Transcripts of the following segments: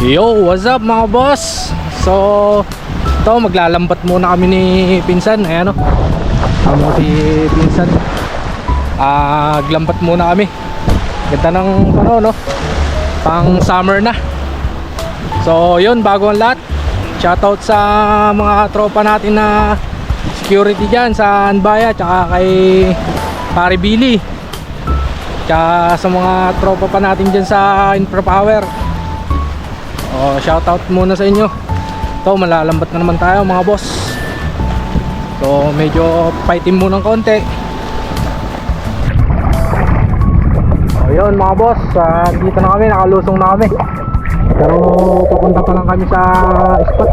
Yo, what's up mga boss? So, ito maglalambat muna kami ni Pinsan. Ayan o, kamo si Pinsan. Glambat muna kami. Ganda ng ano, no? Pang summer na. So, yun, bago ang lahat, shoutout sa mga tropa natin na security dyan sa Anbaya, tsaka kay Pare Billy, tsaka sa mga tropa pa natin dyan sa Infrapower. Shoutout muna sa inyo. Ito, malalambat na naman tayo mga boss. So medyo fighting muna ng konti. Yun mga boss, dito na kami, nakalusong na kami. Pero papunta pa lang kami sa spot.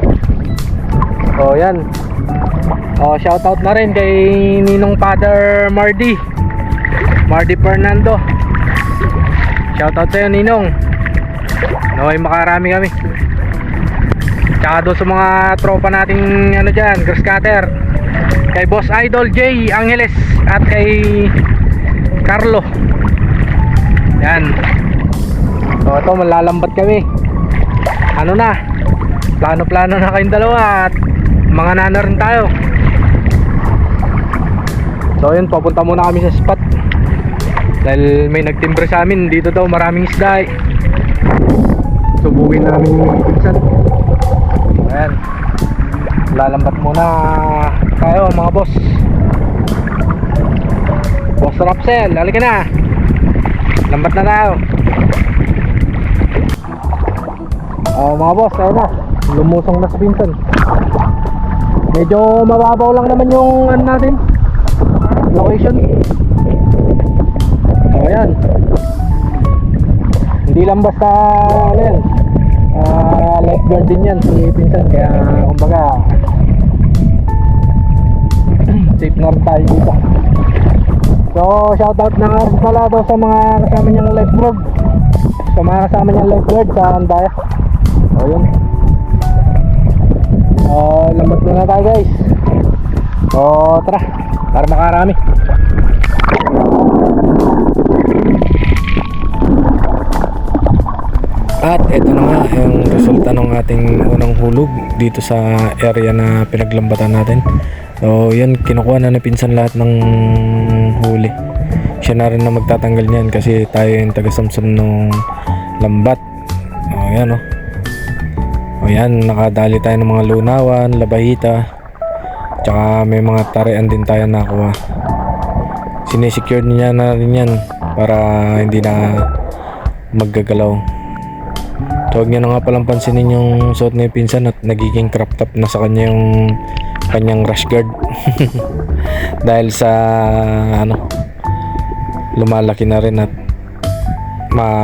So yan. Shoutout na rin kay Ninong Father Mardy Fernando. Shoutout sa'yo Ninong. Naway makarami kami. Tsaka doon sa mga tropa nating ano dyan, grass cutter, kay Boss Idol J Angeles at kay Carlo. Yan. So ito, malalambat kami. Ano na, plano na kayong dalawa at mga nana rin tayo. So yun, papunta muna kami sa spot dahil may nagtimbre sa amin. Dito daw maraming isda. Subukin namin yung Pinsan. Ayan, lalambat muna tayo mga boss. Boss Rapsel, halika na, lambat na tayo. Mga boss, ayun na, lumusong na si Pinsan. Medyo mababaw lang naman yung ano natin, location. Ayan, hindi lang basta ano yan, lifeguard din yan si Pinsan, kaya kumbaga safe na rin tayo dito. So shoutout na pala daw sa mga kasama niyang lifeguard, sa mga kasama niyang lifeguard sa Andaya. So yun, lambat na tayo guys. So tara, para makarami. At ito na nga yung resulta ng ating unang hulog dito sa area na pinaglambatan natin. So yan, kinukuha na ni Pinsan lahat ng huli. Siya na rin na magtatanggal niyan kasi tayo yung taga-samsam ng lambat. Yan yan, nakadali tayo ng mga lunawan, labahita, tsaka may mga tarian din tayo nakuha. Sinesecure niya na rin yan para hindi na maggagalaw. So huwag nyo na nga palang pansinin yung suot ni Pinsan at nagiging crop top na sa kanya yung kanyang rash guard. Dahil sa ano, lumalaki na rin at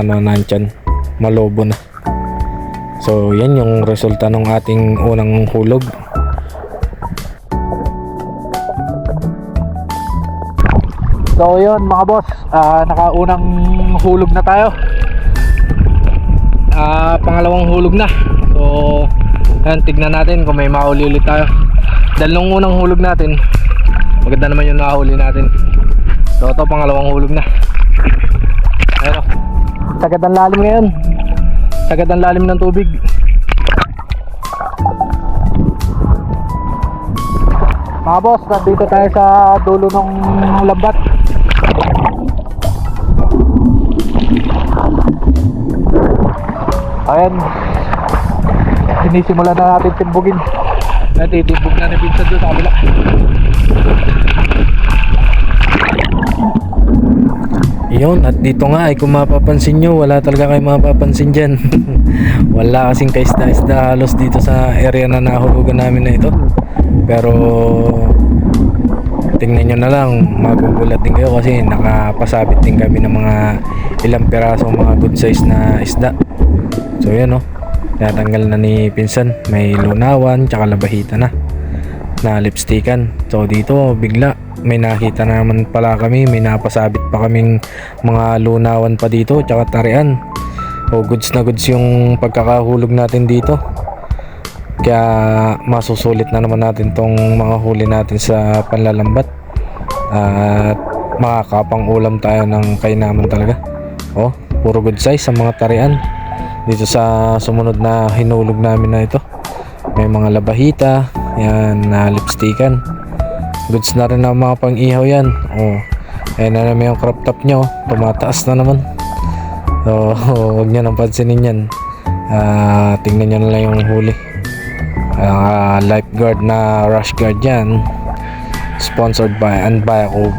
nantiyan, malobo na. So yan yung resulta ng ating unang hulog. So yun mga boss, nakaunang hulog na tayo. Pangalawang hulog na. So ayan, tignan natin kung may mahuli ulit tayo. Dahil nung unang hulog natin, maganda naman yung nahuli natin. So ito, pangalawang hulog na. Ayun, sagad ang lalim ngayon. Sagad ang lalim ng tubig. Mga boss, nandito tayo sa dulo ng lambat. Ayan, sinisimulan na natin timbugin. Natitibog na ni Pinsan doon sa kabila. Yun, at dito nga ay kung mapapansin nyo, wala talaga kayo mapapansin dyan. Wala kasing kaisda-isda halos dito sa area na nahulugan namin na ito. Pero tingnan nyo na lang, magugulat din kayo kasi nakapasabit din kami ng mga ilang piraso, mga good size na isda. So yan natanggal na ni Pinsan. May lunawan tsaka labahita na lipstickan. So dito bigla may nakita na naman pala kami, may napasabit pa kaming mga lunawan pa dito tsaka tarian. Goods na goods yung pagkakahulog natin dito, kaya masusulit na naman natin tong mga huli natin sa panlalambat at makakapang ulam tayo ng kainaman talaga. Puro good size sa mga tarian. dito sa sumunod na hinulog namin na ito. May mga labahita, yan, na lipstickan. Goods na rin ang mga pang-ihaw yan. Oh, ayan na naman yung crop top nyo, tumataas na naman. So huwag nyo nang pansinin yan. Tingnan nyo na lang yung huli. Lifeguard na rash guard yan, sponsored by Anbayakub.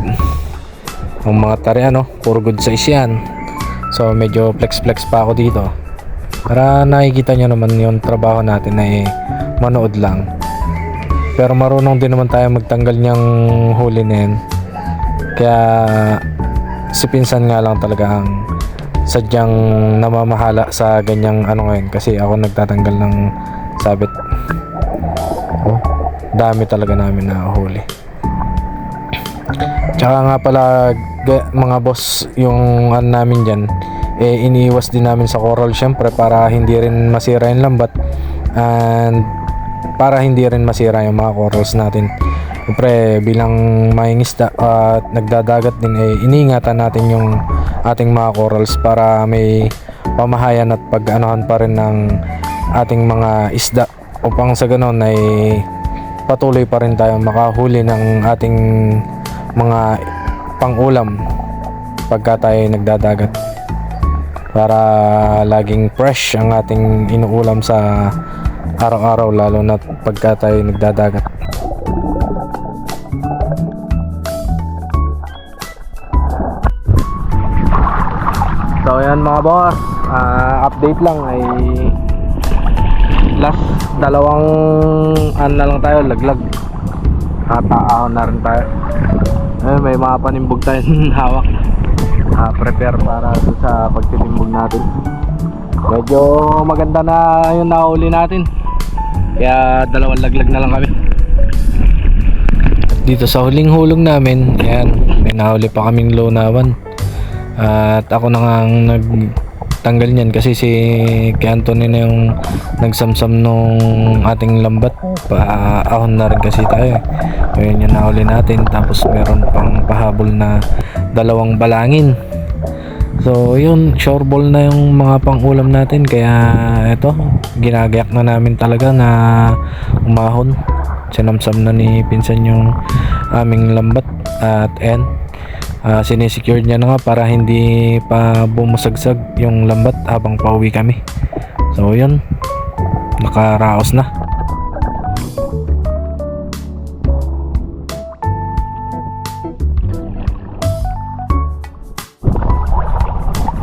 Ang mga tari puro good size yan. So medyo flex pa ako dito para nakikita nyo naman yung trabaho natin na manood lang. Pero marunong din naman tayo magtanggal niyang huli na yan. Kaya si pinsan nga lang talaga ang sadyang namamahala sa ganyang ngayon, kasi ako nagtatanggal ng sabit. Oh, dami talaga namin na huli. Tsaka nga pala mga boss, yung namin dyan, iniiwas din namin sa coral syempre para hindi rin masira yung lambat and para hindi rin masira yung mga corals natin. Siyempre bilang mangingisda at nagdadagat din, iniingatan natin yung ating mga corals para may pamahayan at pag-anuhan pa rin ng ating mga isda, upang sa ganon ay patuloy pa rin tayo makahuli ng ating mga pang-ulam pagka tayo nagdadagat, para laging fresh ang ating inuulam sa araw-araw, lalo na pagka tayo nagdadagat. So yan mga boss, update lang ay last dalawang na lang tayo, laglag. Ahon na rin tayo. May mga panimbog tayong hawak. Prepare para sa pagtitimbog natin. Medyo maganda na yung nahuli natin, kaya dalawang laglag na lang kami. Dito sa huling hulog namin, yan, may nahuli pa kaming lonawan. At ako na nga nagtanggal niyan kasi si Anthony na yung nagsamsam nung ating lambat. Ahon na rin kasi tayo. Ayun yung nahuli natin. Tapos meron pang pahabol na dalawang balangin. So yun, shoreball na yung mga pang-ulam natin. Kaya eto, ginagayak na namin talaga na umahon. Sinamsam na ni pinsan yung aming lambat. At sinesecure niya na nga para hindi pa bumusagsag yung lambat habang pauwi kami. So yun, nakaraos na.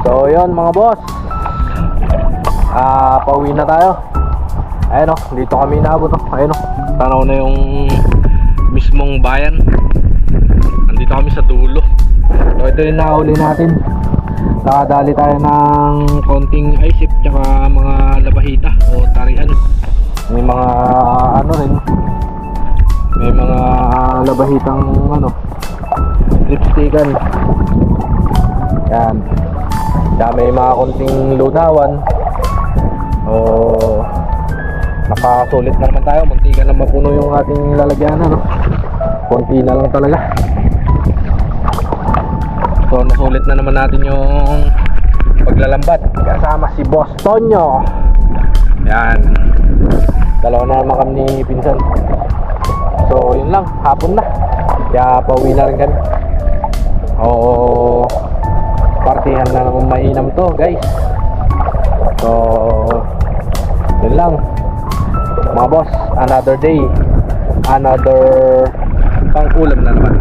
So yun mga boss, pauwi na tayo. Ayun dito kami naabot. Ayun tanaw na yung mismong bayan. Nandito kami sa dulo. So ito yung nahuli natin. Nakadali tayo ng konting isip tsaka mga labahita o tarian. May mga rin, may mga labahitang lipstickan. Yan. May mga konting lunawan. Nakasulit na naman tayo. Muntikan na mapuno yung ating lalagyanan. Konti na lang talaga. So nasulit na naman natin yung paglalambat kasama si Boss Tonyo. Yan, dalawa na naman kami ni pinsan. So yun lang, hapon na, kaya pauwi na rin kami. Partihan na naman mainam to guys. So yun lang mga boss, another day, another pang ulam na naman.